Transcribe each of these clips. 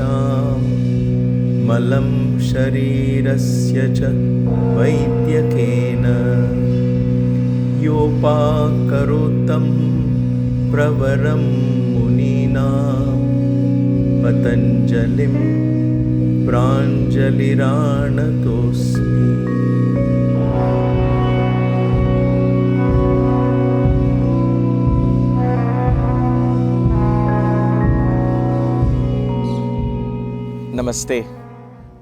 येषां मलं शरीरस्य च वैद्यकेन योपाकरोतं प्रवरं मुनीनां पतञ्जलिं प्राञ्जलिरानतोऽस्मि। Namaste.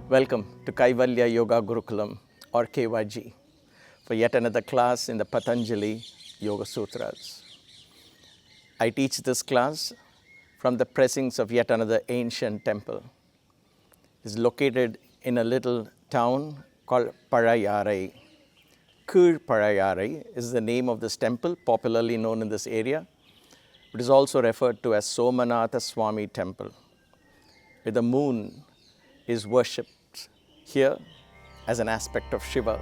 Welcome to Kaivalya Yoga Gurukulam, or KYG, for yet another class in the Patanjali Yoga Sutras. I teach this class from the precincts of yet another ancient temple. It's located in a little town called Pazhayarai. Pazhayarai is the name of this temple, popularly known in this area. It is also referred to as Somanatha Swami Temple, where the moon is worshipped here as an aspect of Shiva.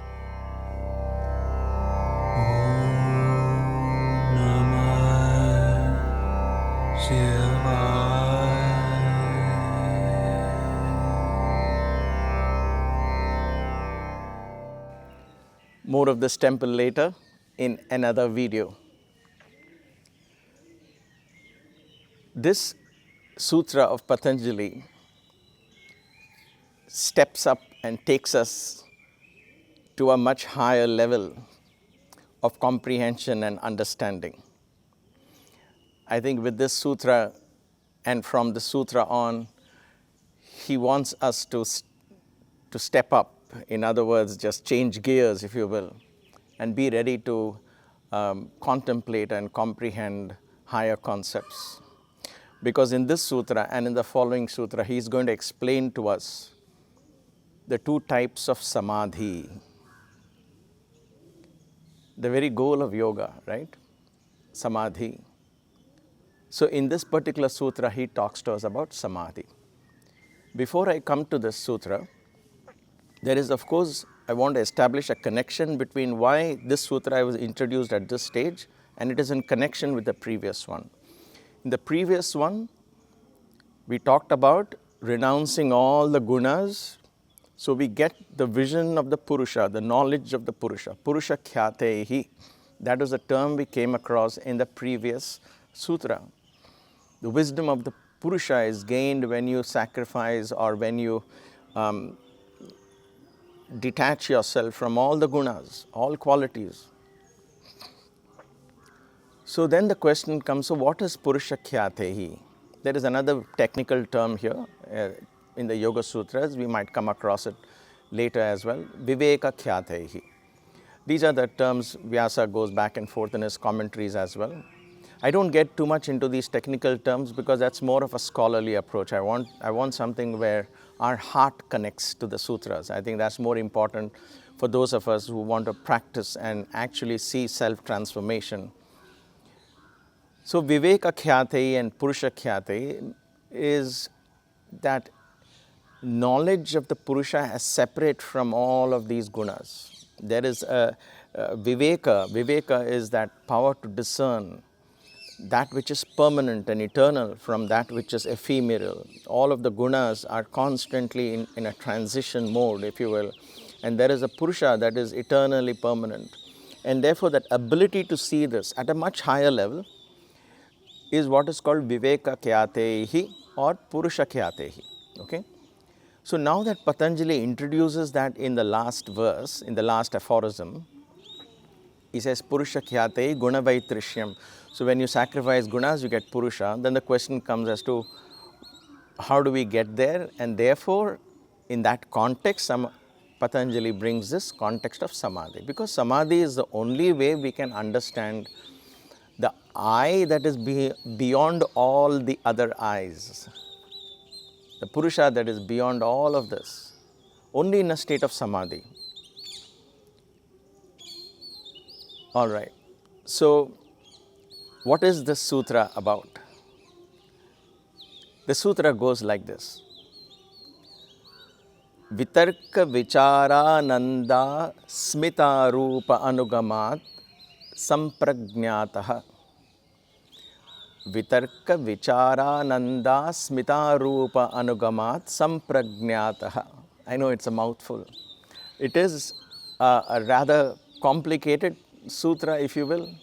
More of this temple later in another video. This sutra of Patanjali steps up and takes us to a much higher level of comprehension and understanding. I think with this sutra and from the sutra on, he wants us to step up. In other words, just change gears, if you will, and be ready to contemplate and comprehend higher concepts. Because in this sutra and in the following sutra, he is going to explain to us the two types of samadhi, the very goal of yoga, right? Samadhi. So in this particular sutra, he talks to us about samadhi. Before I come to this sutra, there is, of course, I want to establish a connection between why this sutra was introduced at this stage, and it is in connection with the previous one. In the previous one, we talked about renouncing all the gunas, so we get the vision of the Purusha, the knowledge of the Purusha, Purusha Khyatehi. That was a term we came across in the previous sutra. The wisdom of the Purusha is gained when you sacrifice or when you detach yourself from all the gunas, all qualities. So then the question comes, so what is Purusha Khyatehi? There is another technical term here in the Yoga Sutras. We might come across it later as well. Viveka Khyatehi. These are the terms Vyasa goes back and forth in his commentaries as well. I don't get too much into these technical terms because that's more of a scholarly approach. I want something where our heart connects to the sutras. I think that's more important for those of us who want to practice and actually see self-transformation. So Viveka Khyatehi and Purusha Khyatehi is that knowledge of the Purusha as separate from all of these gunas. There is a Viveka. Viveka is that power to discern that which is permanent and eternal from that which is ephemeral. All of the gunas are constantly in a transition mode, if you will. And there is a Purusha that is eternally permanent. And therefore, that ability to see this at a much higher level is what is called Viveka Khyatehi or Purusha Khyatehi. Okay? So now that Patanjali introduces that in the last verse, in the last aphorism, he says Purusha Khyatehi Guna Vaitrishyam. So when you sacrifice gunas, you get Purusha. Then the question comes as to how do we get there? And therefore, in that context, Patanjali brings this context of samadhi. Because samadhi is the only way we can understand the I that is beyond all the other eyes. The Purusha that is beyond all of this. Only in a state of samadhi. All right. So, what is this sutra about? The sutra goes like this. Vitarka vicāra ānanda asmitā rupānugamāt samprajñāta vitarka vicāra ānanda asmitā rupānugamāt samprajñāta. I know it's a mouthful. It is a rather complicated sutra, if you will.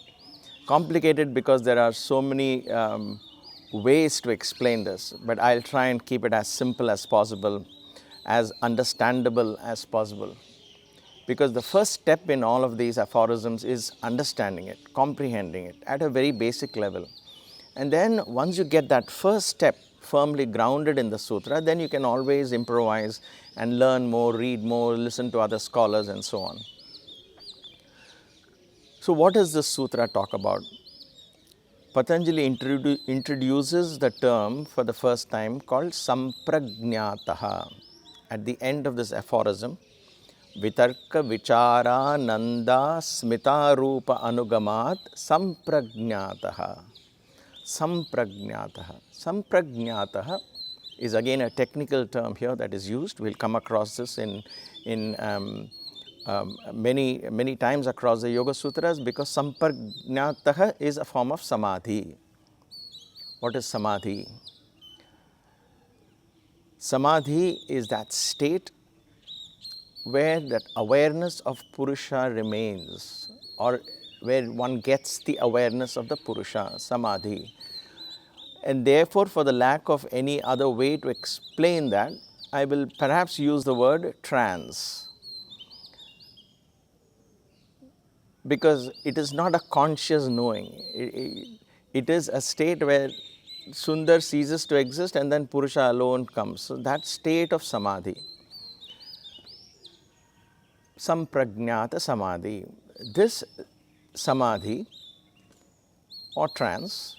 Complicated because there are so many ways to explain this, but I'll try and keep it as simple as possible, as understandable as possible. Because the first step in all of these aphorisms is understanding it, comprehending it at a very basic level. And then once you get that first step firmly grounded in the sutra, then you can always improvise and learn more, read more, listen to other scholars and so on. So what does this sutra talk about? Patanjali introduces the term for the first time called samprajñāta. At the end of this aphorism, vitarka vicāra ānanda asmitā rupānugamāt samprajñāta. Samprajñāta. Samprajñāta is again a technical term here that is used. We'll come across this in many times across the Yoga Sutras, because samprajñāta is a form of samadhi. What is samadhi? Samadhi is that state where that awareness of Purusha remains, or where one gets the awareness of the Purusha, samadhi. And therefore, for the lack of any other way to explain that, I will perhaps use the word trance. Because it is not a conscious knowing. It is a state where Sundar ceases to exist and then Purusha alone comes. So that state of samadhi. Samprajñāta samadhi. This samadhi or trance,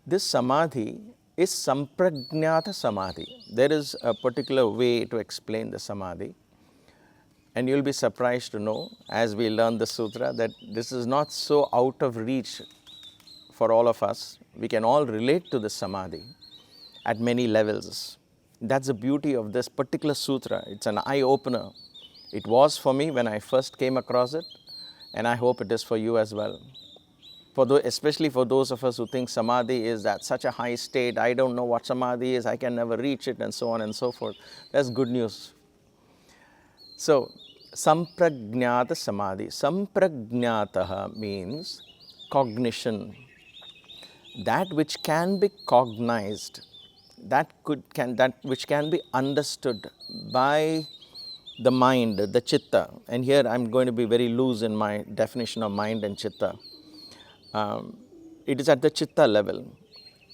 this samadhi is samprajñāta samadhi. There is a particular way to explain the samadhi. And you'll be surprised to know, as we learn the sutra, that this is not so out of reach for all of us. We can all relate to this samadhi at many levels. That's the beauty of this particular sutra. It's an eye-opener. It was for me when I first came across it, and I hope it is for you as well. Especially for those of us who think samadhi is at such a high state, I don't know what samadhi is, I can never reach it, and so on and so forth. That's good news. So, samprajñāta samadhi. Samprajñāta means cognition. That which can be cognized, that which can be understood by the mind, the chitta. And here I'm going to be very loose in my definition of mind and chitta. It is at the chitta level.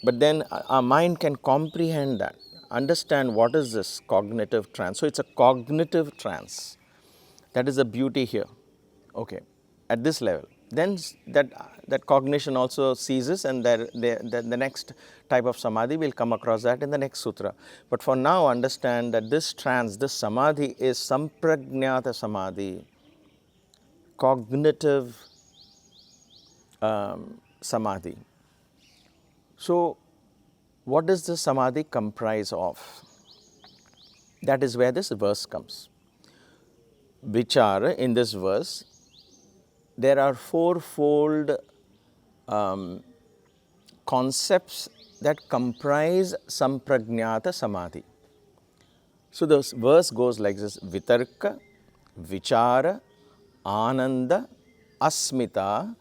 But then our mind can comprehend that, understand what is this cognitive trance. So it's a cognitive trance. That is the beauty here. Okay, at this level. Then that cognition also ceases, and the next type of samadhi, we'll come across that in the next sutra. But for now, understand that this trance, this samadhi is samprajñāta samadhi, cognitive samadhi. So, what does the samadhi comprise of? That is where this verse comes. Vicāra, in this verse, there are fourfold concepts that comprise samprajñāta samadhi. So the verse goes like this: vitarka, vicāra, ānanda, asmitā,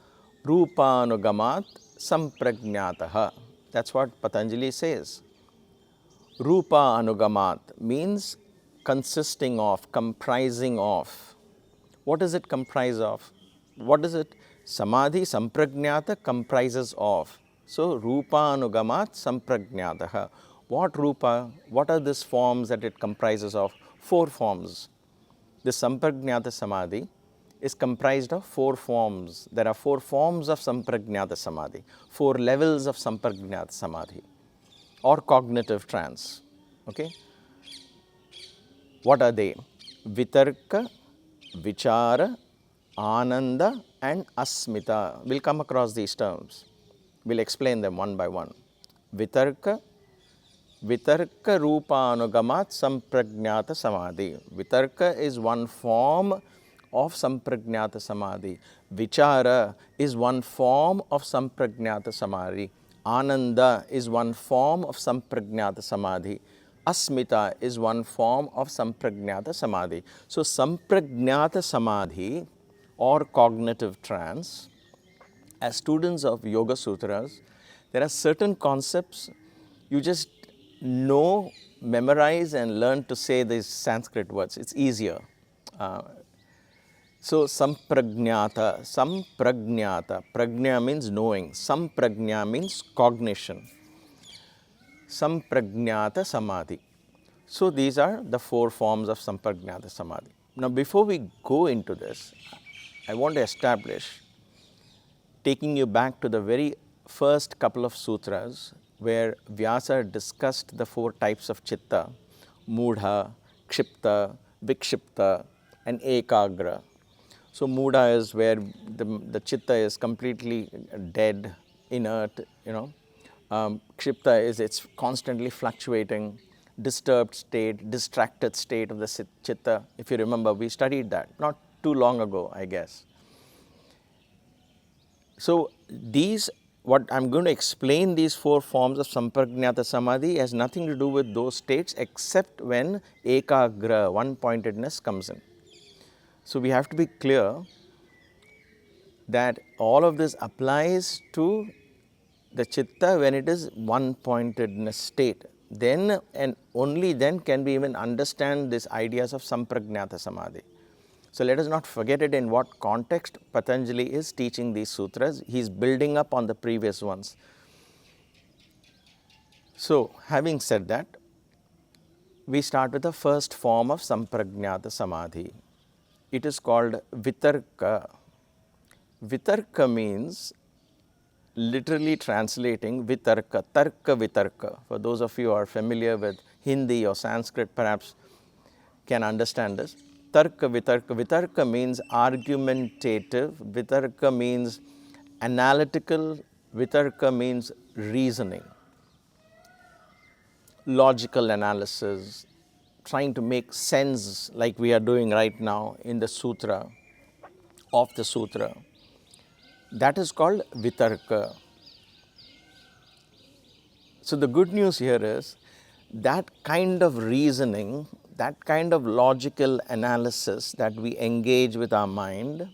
rupānugamāt, samprajñāta. That's what Patanjali says. Rupānugamāt means consisting of, comprising of. What does it comprise of? What is it? Samadhi, samprajñāta comprises of. So, rupānugamāt samprajñāta. What rupa? What are these forms that it comprises of? 4 forms. The samprajñāta samadhi is comprised of 4 forms. There are 4 forms of samprajñāta samadhi, 4 levels of samprajñāta samadhi or cognitive trance. Okay? What are they? Vitarka, vicāra, ānanda and asmitā. We'll come across these terms. We'll explain them one by one. Vitarka rupānugamāt samprajñāta samadhi. Vitarka is one form of samprajñāta samadhi. Vicāra is one form of samprajñāta samadhi. ānanda is one form of samprajñāta samadhi. Asmitā is one form of samprajñāta samadhi. So samprajñāta samadhi or cognitive trance, as students of Yoga Sutras, there are certain concepts you just know, memorize and learn to say these Sanskrit words. It's easier. So samprajñāta, prajña means knowing, samprajña means cognition. Samprajñāta samadhi. So these are the 4 forms of samprajñāta samadhi. Now before we go into this, I want to establish, taking you back to the very first couple of sutras where Vyasa discussed the 4 types of chitta, mudha, kshipta, vikshipta and ekagra. So mudha is where the chitta is completely dead, inert, kshipta is it's constantly fluctuating, disturbed state, distracted state of the chitta. If you remember, we studied that not too long ago, I guess. So what I'm going to explain, these 4 forms of samprajñāta samadhi has nothing to do with those states except when ekagra, one-pointedness comes in. So we have to be clear that all of this applies to the chitta when it is one-pointedness state. Then and only then can we even understand these ideas of samprajñāta samadhi. So let us not forget it in what context Patanjali is teaching these sutras. He is building up on the previous ones. So having said that, we start with the first form of samprajñāta samadhi. It is called vitarka. Vitarka means, literally translating, vitarka, tarka vitarka. For those of you who are familiar with Hindi or Sanskrit, perhaps can understand this. Tarka vitarka. Vitarka means argumentative. Vitarka means analytical. Vitarka means reasoning. Logical analysis, trying to make sense like we are doing right now in the sutra, of the sutra. That is called vitarka. So the good news here is that kind of reasoning, that kind of logical analysis that we engage with our mind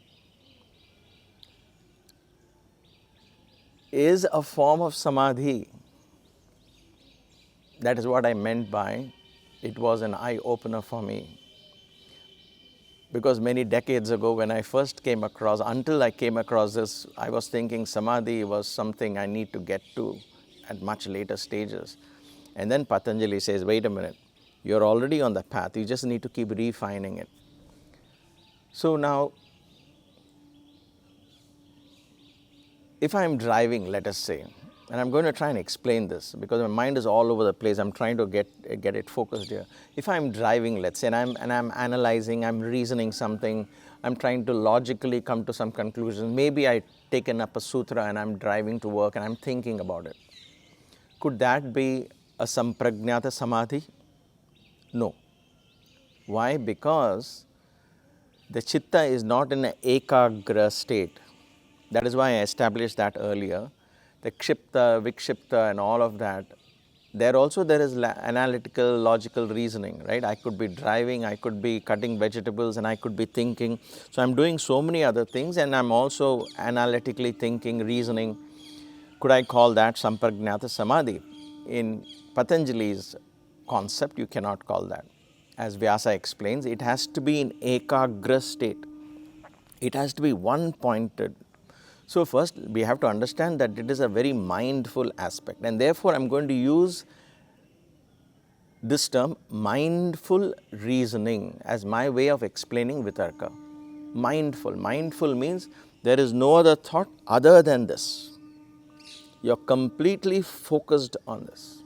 is a form of samadhi. That is what I meant by it was an eye-opener for me. Because many decades ago when I first came across, until I came across this, I was thinking samadhi was something I need to get to at much later stages. And then Patanjali says, wait a minute, you're already on the path, you just need to keep refining it. So now, if I'm driving, let us say, and I'm going to try and explain this because my mind is all over the place, I'm trying to get it focused here. If I'm driving, let's say, and I'm analyzing, I'm reasoning something, I'm trying to logically come to some conclusion, maybe I've taken up a sutra and I'm driving to work and I'm thinking about it. Could that be a samprajñāta samadhi? No. Why? Because the chitta is not in an ekagra state. That is why I established that earlier. The kshipta, vikshipta and all of that, there is analytical, logical reasoning, right? I could be driving, I could be cutting vegetables and I could be thinking. So I'm doing so many other things and I'm also analytically thinking, reasoning. Could I call that samprajñāta samadhi? In Patanjali's concept, you cannot call that. As Vyasa explains, it has to be in ekagra state. It has to be one-pointed. So first, we have to understand that it is a very mindful aspect, and therefore I'm going to use this term, mindful reasoning, as my way of explaining vitarka. Mindful. Mindful means there is no other thought other than this. You're completely focused on this.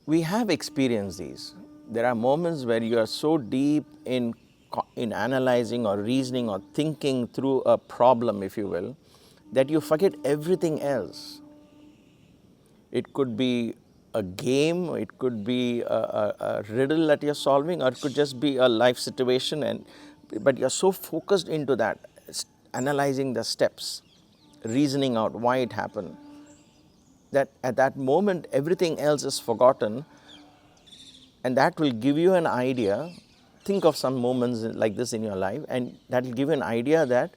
We have experienced these. There are moments where you are so deep in analyzing or reasoning or thinking through a problem, if you will, that you forget everything else. It could be a game, it could be a riddle that you're solving, or it could just be a life situation, but you're so focused into that, analyzing the steps. reasoning out why it happened, that at that moment everything else is forgotten, and that will give you an idea. Think of some moments like this in your life, and that will give you an idea that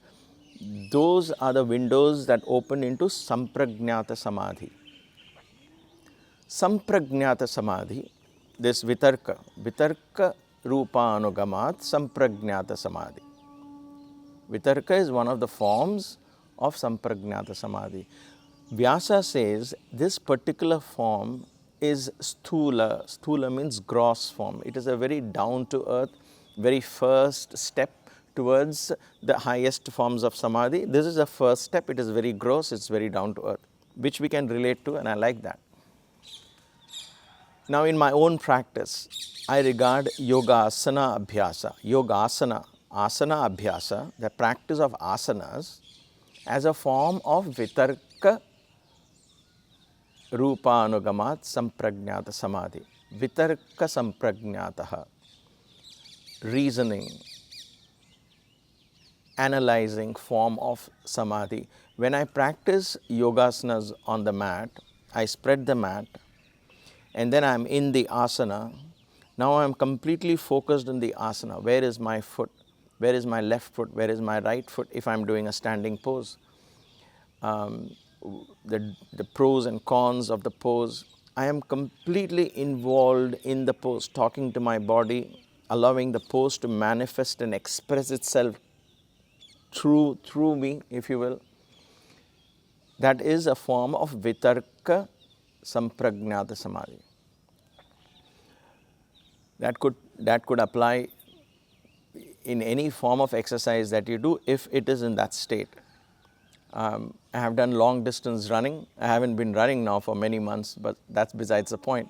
those are the windows that open into samprajñāta samadhi. Samprajñāta samadhi, this vitarka rupānugamāt samprajñāta samadhi. Vitarka is one of the forms of samprajñāta samadhi. Vyasa says this particular form is sthula. Sthula means gross form. It is a very down to earth, very first step towards the highest forms of samadhi. This is the first step. It is very gross, it's very down to earth, which we can relate to, and I like that. Now in my own practice, I regard yogasana abhyasa, asana abhyasa, the practice of asanas, as a form of vitarka rupānugamāt samprajñāta samadhi. Vitarka samprajñātaha, reasoning, analyzing form of samadhi. When I practice yogasanas on the mat, I spread the mat, and then I am in the asana. Now I am completely focused on the asana. Where is my foot? Where is my left foot? Where is my right foot if I am doing a standing pose? The pros and cons of the pose. I am completely involved in the pose, talking to my body, allowing the pose to manifest and express itself through me, if you will. That is a form of vitarka samprajñāta samadhi. That could apply in any form of exercise that you do if it is in that state. I have done long distance running. I haven't been running now for many months, but that's besides the point.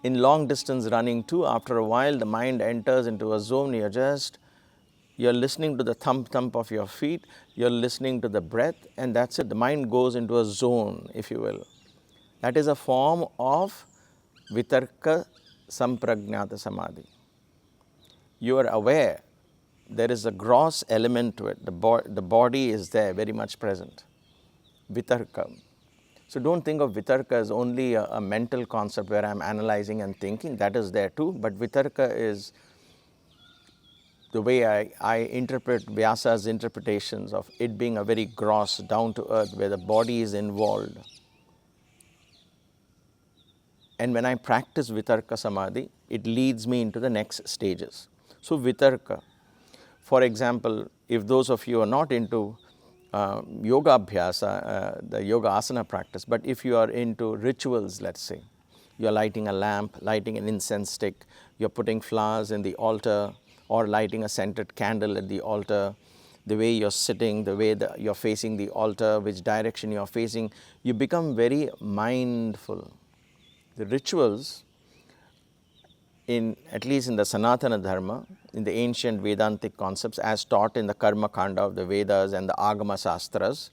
In long distance running too, after a while the mind enters into a zone. You're listening to the thump of your feet, you're listening to the breath, and that's it. The mind goes into a zone, if you will. That is a form of vitarka samprajñāta samadhi. You are aware. There is a gross element to it. The body is there, very much present. Vitarka. So don't think of vitarka as only a mental concept where I'm analyzing and thinking. That is there too. But vitarka is the way I interpret Vyasa's interpretations of it being a very gross, down to earth, where the body is involved. And when I practice vitarka samadhi, it leads me into the next stages. So vitarka. For example, if those of you are not into yoga abhyasa, the yoga asana practice, but if you are into rituals, let's say, you are lighting a lamp, lighting an incense stick, you're putting flowers in the altar, or lighting a scented candle at the altar, the way you're sitting, the way you're facing the altar, which direction you're facing, you become very mindful. The rituals, at least in the Sanatana Dharma, in the ancient Vedantic concepts as taught in the Karma Kanda of the Vedas and the Agama Sastras.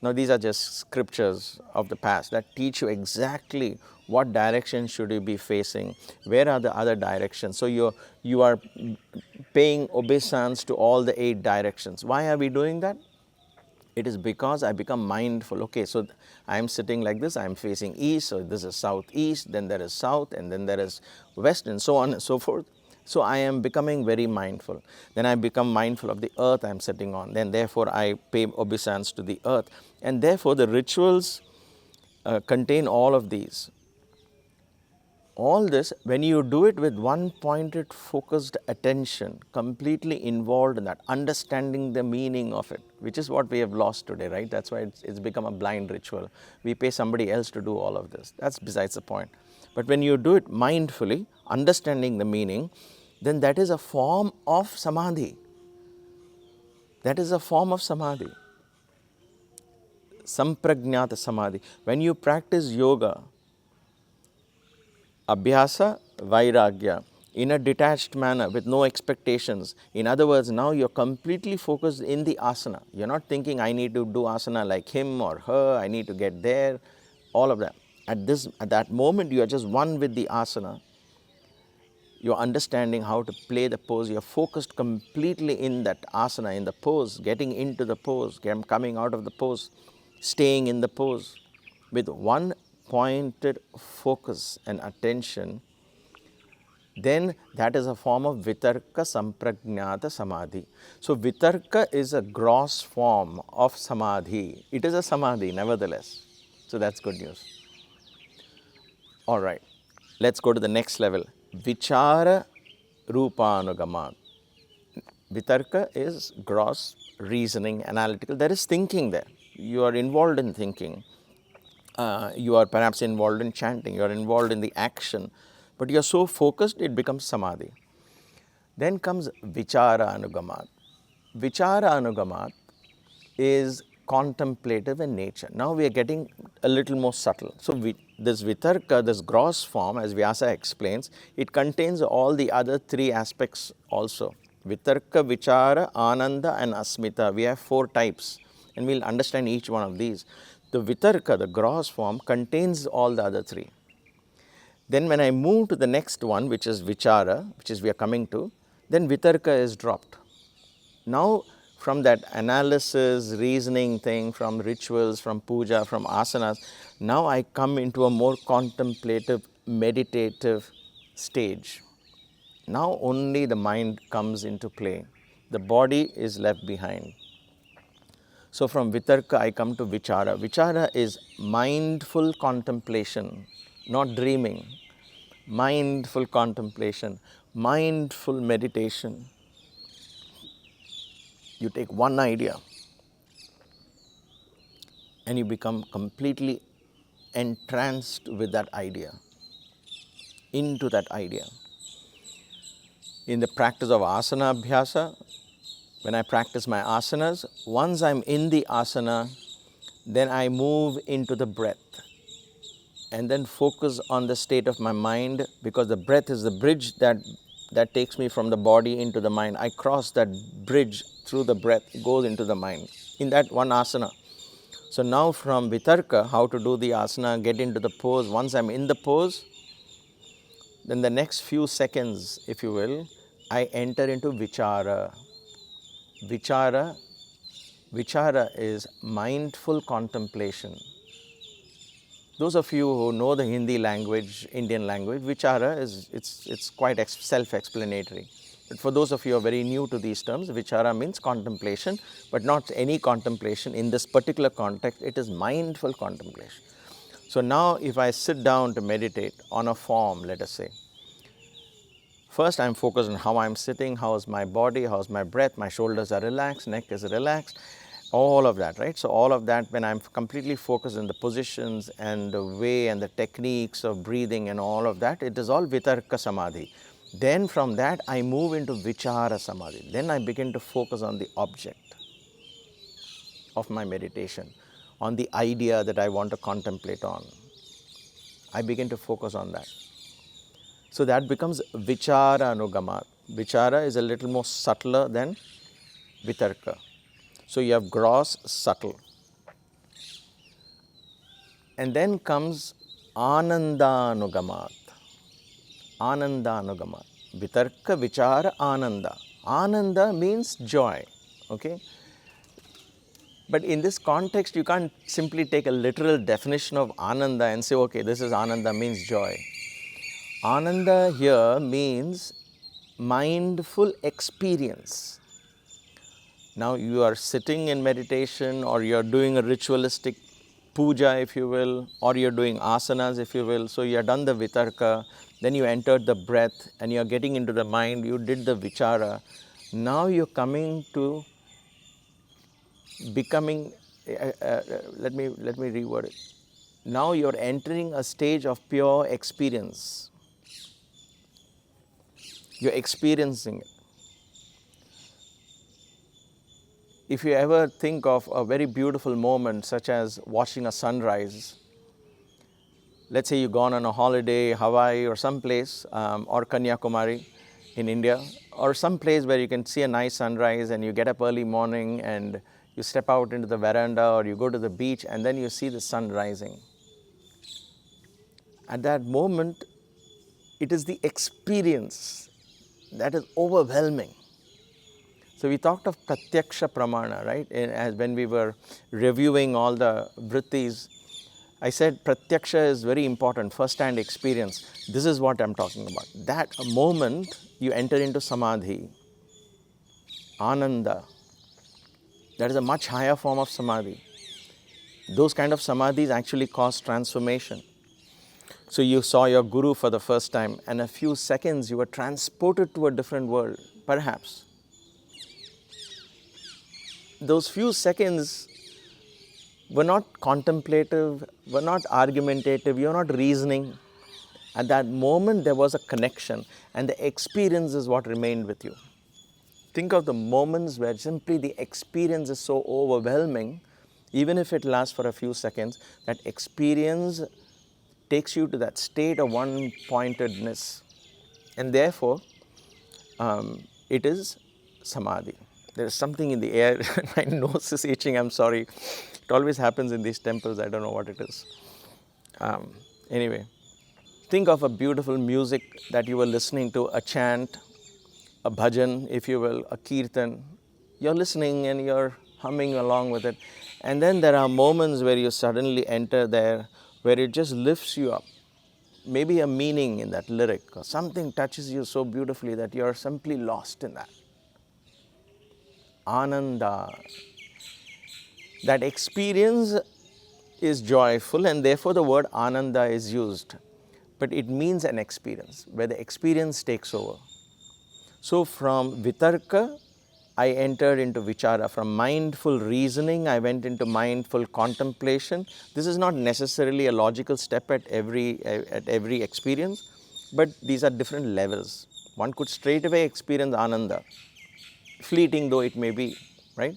Now these are just scriptures of the past that teach you exactly what direction should you be facing, where are the other directions. So you are paying obeisance to all the 8 directions. Why are we doing that? It is because I become mindful. Okay, so I am sitting like this, I am facing east, so this is southeast, then there is south, and then there is west, and so on and so forth. So I am becoming very mindful. Then I become mindful of the earth I am sitting on. Then therefore I pay obeisance to the earth. And therefore the rituals contain all of these. All this, when you do it with one pointed, focused attention, completely involved in that, understanding the meaning of it, which is what we have lost today, right? That's why it's become a blind ritual. We pay somebody else to do all of this. That's besides the point. But when you do it mindfully, understanding the meaning, then that is a form of samadhi. That is a form of samadhi. Samprajñāta samadhi. When you practice yoga, abhyasa, vairagya, in a detached manner with no expectations. In other words, now you're completely focused in the asana. You're not thinking, I need to do asana like him or her, I need to get there, all of that. At that moment, you are just one with the asana. You're understanding how to play the pose. You're focused completely in that asana, in the pose, getting into the pose, coming out of the pose. staying in the pose with one pointed focus and attention, then that is a form of vitarka samprajñāta samadhi. So vitarka is a gross form of samadhi. It is a samadhi nevertheless. So that's good news. All right, let's go to the next level. Vicāra rupānugamāt. Vitarka is gross, reasoning, analytical. There is thinking there. You are involved in thinking. You are perhaps involved in chanting. You are involved in the action. But you are so focused, it becomes samadhi. Then comes vicāra-anugamāt. Vicāra-anugamāt is contemplative in nature. Now we are getting a little more subtle. So this vitarka, this gross form, as Vyasa explains, it contains all the other three aspects also. Vitarka, vicāra, ānanda and asmitā. We have 4 types and we'll understand each one of these. The vitarka, the gross form, contains all the other 3. Then when I move to the next one, which is vicāra, which is we are coming to, then vitarka is dropped. Now from that analysis, reasoning thing, from rituals, from puja, from asanas, now I come into a more contemplative, meditative stage. Now only the mind comes into play. The body is left behind. So from vitarka I come to vicāra. Vicāra is mindful contemplation, not dreaming. Mindful contemplation, mindful meditation. You take one idea and you become completely entranced with that idea, into that idea. In the practice of asana abhyasa, when I practice my asanas, once I'm in the asana, then I move into the breath and then focus on the state of my mind, because the breath is the bridge that takes me from the body into the mind. I cross that bridge through the breath, it goes into the mind in that one asana. So now from vitarka, how to do the asana, get into the pose. Once I'm in the pose, then the next few seconds, if you will, I enter into vicāra. Vicāra is mindful contemplation. Those of you who know the Hindi language, Indian language, vicāra is it's quite self-explanatory. But for those of you who are very new to these terms, vicāra means contemplation, but not any contemplation. In this particular context, it is mindful contemplation. So now if I sit down to meditate on a form, let us say, first I'm focused on how I'm sitting, how is my body, how is my breath, my shoulders are relaxed, neck is relaxed, all of that, right? So all of that, when I'm completely focused on the positions and the way and the techniques of breathing and all of that, it is all vitarka samadhi. Then from that I move into vicāra samadhi. Then I begin to focus on the object of my meditation, on the idea that I want to contemplate on. I begin to focus on that. So that becomes vicāra-anugamāt. Vicāra is a little more subtler than vitarka. So you have gross, subtle. And then comes ānanda-anugamāt. Ānanda-anugamāt. Vitarka, vicāra, ānanda. Ānanda means joy. Okay? But in this context, you can't simply take a literal definition of ānanda and say, okay, this is ānanda, means joy. Ānanda here means mindful experience. Now you are sitting in meditation, or you are doing a ritualistic puja, if you will, or you are doing asanas, if you will. So you have done the vitarka, then you entered the breath and you are getting into the mind, you did the vicāra. Now you are coming to becoming, let me reword it. Now you are entering a stage of pure experience. You are experiencing it. If you ever think of a very beautiful moment, such as watching a sunrise, let's say you've gone on a holiday, Hawaii or someplace, or Kanyakumari in India, or some place where you can see a nice sunrise, and you get up early morning and you step out into the veranda, or you go to the beach and then you see the sun rising. At that moment, it is the experience that is overwhelming. So we talked of pratyaksha pramana, right? As when we were reviewing all the vrittis, I said pratyaksha is very important, first-hand experience. This is what I'm talking about. That moment you enter into samadhi, ānanda, that is a much higher form of samadhi. Those kind of samadhis actually cause transformation. So you saw your guru for the first time, and a few seconds you were transported to a different world, perhaps. Those few seconds were not contemplative, were not argumentative, you're not reasoning. At that moment there was a connection, and the experience is what remained with you. Think of the moments where simply the experience is so overwhelming, even if it lasts for a few seconds, that experience takes you to that state of one-pointedness. And therefore, it is samadhi. There is something in the air, my nose is itching, I'm sorry. It always happens in these temples, I don't know what it is. Anyway, think of a beautiful music that you were listening to, a chant, a bhajan, if you will, a kirtan. You're listening and you're humming along with it. And then there are moments where you suddenly enter there, where it just lifts you up. Maybe a meaning in that lyric, or something touches you so beautifully that you're simply lost in that. Ānanda. That experience is joyful, and therefore the word ānanda is used. But it means an experience, where the experience takes over. So from vitarka, I entered into vicāra. From mindful reasoning, I went into mindful contemplation. This is not necessarily a logical step at every experience, but these are different levels. One could straight away experience ānanda, fleeting though it may be, right?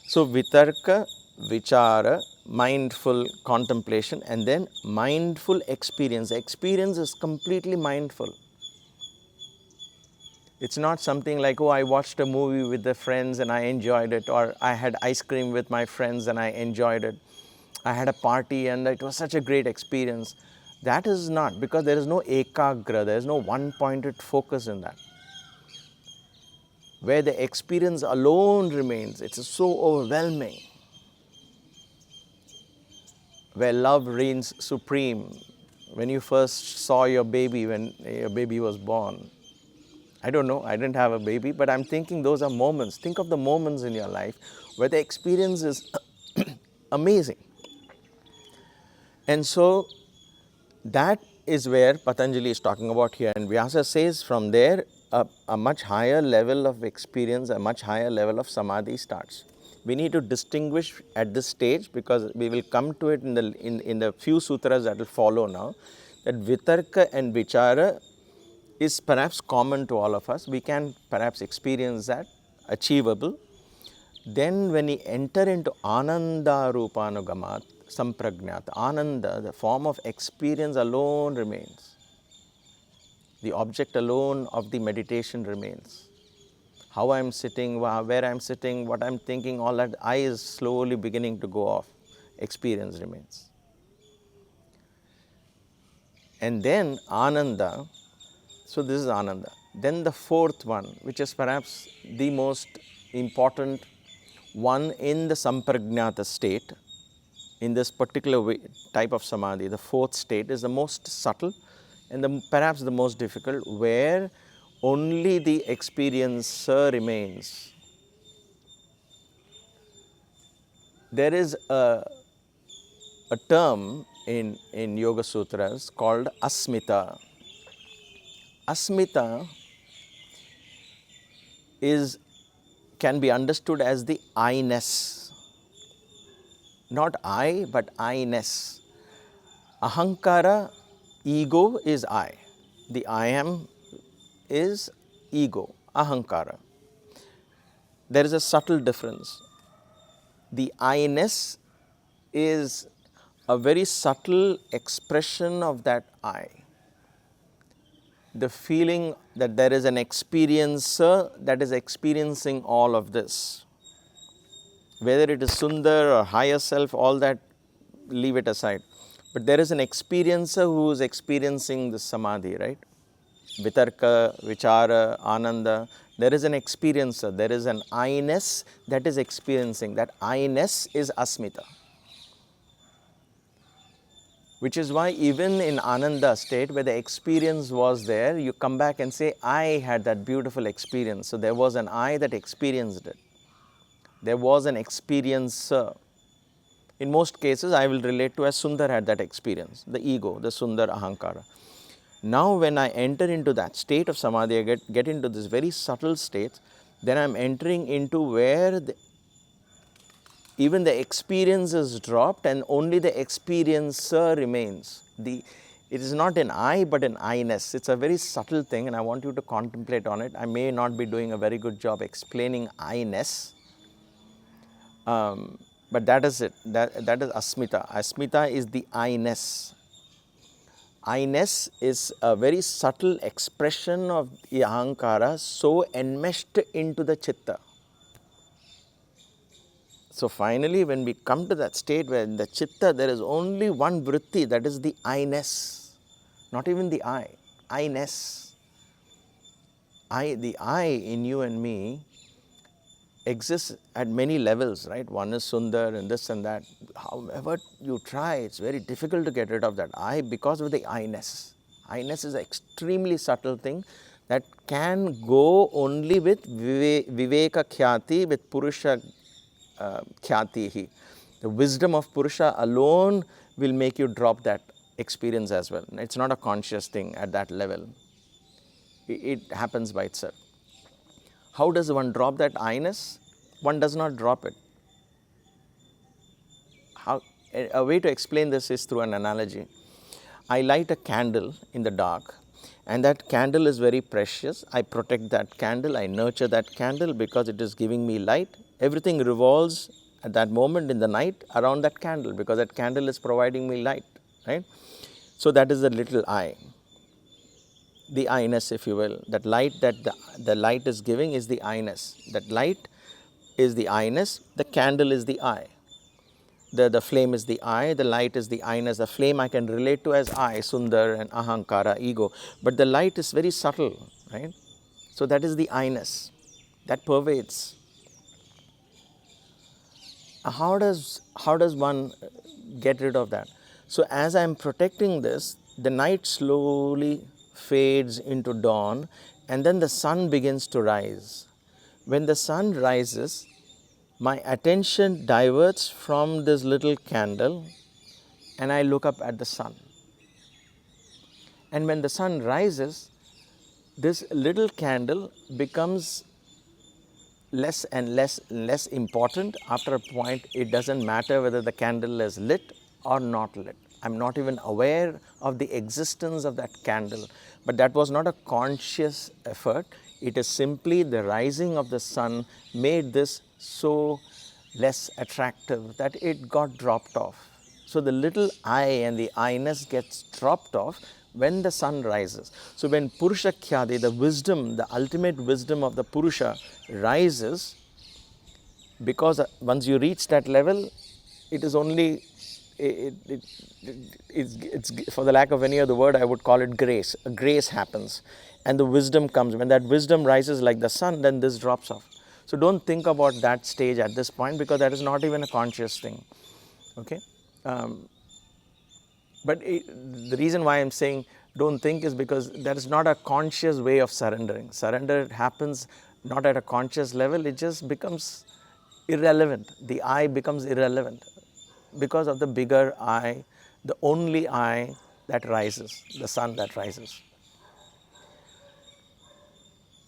So vitarka, vicāra, mindful contemplation, and then mindful experience. Experience is completely mindful. It's not something like, oh, I watched a movie with the friends and I enjoyed it, or I had ice cream with my friends and I enjoyed it. I had a party and it was such a great experience. That is not, because there is no ekagra, there is no one-pointed focus in that. Where the experience alone remains, it's so overwhelming. Where love reigns supreme. When you first saw your baby, when your baby was born, I don't know, I didn't have a baby, but I'm thinking those are moments. Think of the moments in your life where the experience is amazing. And so that is where Patanjali is talking about here. And Vyasa says from there, a much higher level of experience, a much higher level of samadhi starts. We need to distinguish at this stage, because we will come to it in the few sutras that will follow now, that vitarka and vicāra is perhaps common to all of us. We can perhaps experience that, achievable. Then when we enter into ānanda rupānugamāt, samprajñāta, ānanda, the form of experience alone remains. The object alone of the meditation remains. How I am sitting, where I am sitting, what I am thinking, all that I is slowly beginning to go off. Experience remains. And then ānanda. So this is ānanda. Then the fourth one, which is perhaps the most important one in the samprajñāta state, in this particular type of samadhi, the fourth state is the most subtle and perhaps the most difficult, where only the experiencer remains. There is a term in Yoga Sutras called asmitā. Asmitā can be understood as the I-ness. Not I, but I-ness. Ahankara, ego, is I. The I am is ego, ahankara. There is a subtle difference. The I-ness is a very subtle expression of that I. The feeling that there is an experiencer that is experiencing all of this. Whether it is Sundar or higher self, all that, leave it aside. But there is an experiencer who is experiencing the samadhi, right? vitarka, vicāra, ānanda. There is an experiencer, there is an I-ness that is experiencing. That I-ness is asmitā. Which is why even in ānanda state where the experience was there, you come back and say, I had that beautiful experience. So there was an I that experienced it. There was an experiencer. In most cases, I will relate to as Sundar had that experience, the ego, the Sundar ahankara. Now when I enter into that state of samadhi, I get into this very subtle state, then I am entering into where even the experience is dropped and only the experiencer remains. It is not an I but an I-ness. It's a very subtle thing and I want you to contemplate on it. I may not be doing a very good job explaining I-ness, but that is it. That is asmitā. Asmitā is the I-ness. I-ness is a very subtle expression of the ahankara, so enmeshed into the chitta. So finally, when we come to that state where in the chitta there is only one vritti, that is the I-ness, not even the I, I-ness. The I in you and me exists at many levels, right? One is Sundar and this and that. However you try, it's very difficult to get rid of that I because of the I-ness. I-ness is an extremely subtle thing that can go only with viveka khyati, with purusha khyatihi. The wisdom of Purusha alone will make you drop that experience as well. It's not a conscious thing at that level. It happens by itself. How does one drop that I-ness? One does not drop it. A way to explain this is through an analogy. I light a candle in the dark and that candle is very precious. I protect that candle, I nurture that candle because it is giving me light. Everything revolves at that moment in the night around that candle because that candle is providing me light, right? So that is the little I, the I-ness, if you will. That light that the light is giving is the I-ness. That light is the I-ness, the candle is the I. The flame is the I, the light is the I-ness. The flame I can relate to as I, Sundar and ahankara, ego. But the light is very subtle, right? So that is the I-ness that pervades. How does one get rid of that? So as I am protecting this, the night slowly fades into dawn and then the sun begins to rise. When the sun rises, my attention diverts from this little candle and I look up at the sun. And when the sun rises, this little candle becomes less and less important. After a point, it doesn't matter whether the candle is lit or not lit. I'm not even aware of the existence of that candle. But that was not a conscious effort. It is simply the rising of the sun made this so less attractive that it got dropped off. So the little I and the I-ness gets dropped off when the sun rises. So when Purusha Khyati, the wisdom, the ultimate wisdom of the Purusha rises, because once you reach that level, it is only, it's for the lack of any other word, I would call it grace. A grace happens and the wisdom comes. When that wisdom rises like the sun, then this drops off. So don't think about that stage at this point because that is not even a conscious thing, okay? But the reason why I'm saying don't think is because that is not a conscious way of surrendering. Surrender happens not at a conscious level, it just becomes irrelevant. The I becomes irrelevant because of the bigger I, the only I that rises, the sun that rises.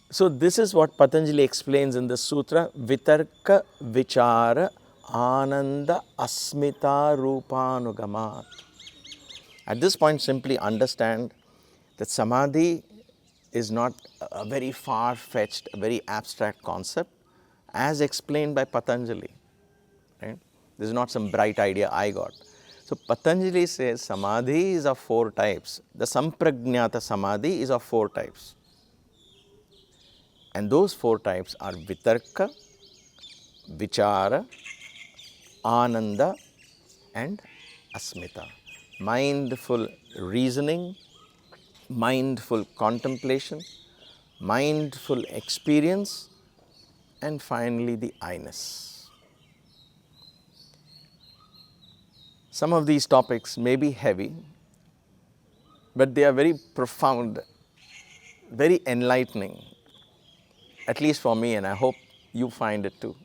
So this is what Patanjali explains in the sutra, vitarka, vicāra, ānanda, asmitā, rupānugamāt. At this point, simply understand that samadhi is not a very far-fetched, a very abstract concept as explained by Patanjali. Right? This is not some bright idea I got. So Patanjali says samadhi is of 4 types. The samprajñāta samadhi is of 4 types. And those 4 types are vitarka, vicāra, ānanda and asmitā. Mindful reasoning, mindful contemplation, mindful experience, and finally the I-ness. Some of these topics may be heavy, but they are very profound, very enlightening, at least for me, and I hope you find it too.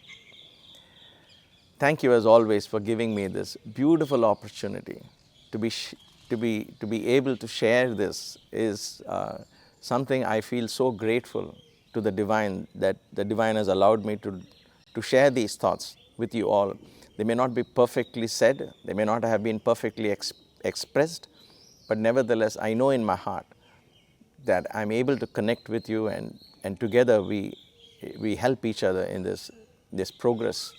Thank you as always for giving me this beautiful opportunity to be able to share this. Is something I feel so grateful to the Divine, that the Divine has allowed me to share these thoughts with you all. They may not be perfectly said, they may not have been perfectly expressed, but nevertheless I know in my heart that I'm able to connect with you, and together we help each other in this progress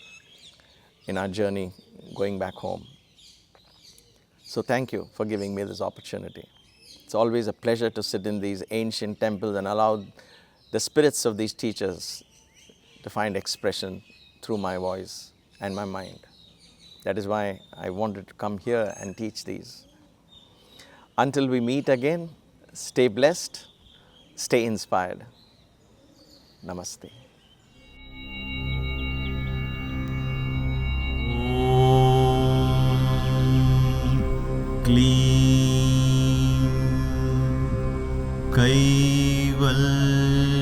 in our journey going back home. So thank you for giving me this opportunity. It's always a pleasure to sit in these ancient temples and allow the spirits of these teachers to find expression through my voice and my mind. That is why I wanted to come here and teach these. Until we meet again, stay blessed, stay inspired. Namaste. क्लीं कैवल्य